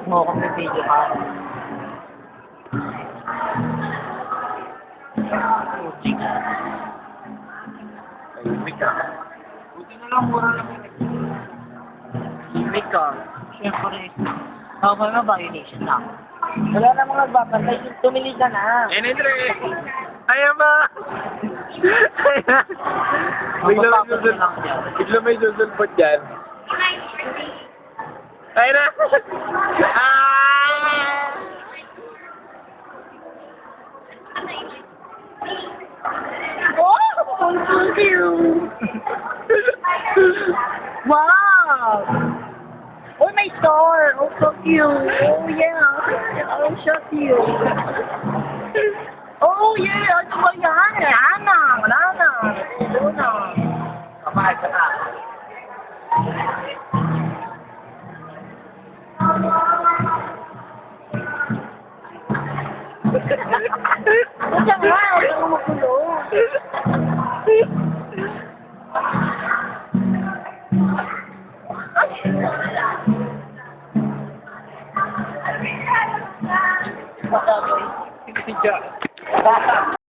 mo kung may video ka. Tahimik ka. Buti na lang, mura lang yun. Wait ka. Siyempre, normal na violation lang. Wala na mga nagbabantay, tumili ka na. Enedre! Ayaw ba? Bigla may Mapapagod susul. lang dyan. Bigla may susulpot dyan. Ay na! Ah! Oh, so cute! Wow! Oh, may store! Oh, so cute! Oh, yeah! Oh, so cute! Oh, yeah! Ano ba yan? Ana! Wala na! Ito na! Kapag ka na. Ito nga! Ito nga magulo! Baka, boy. Sige,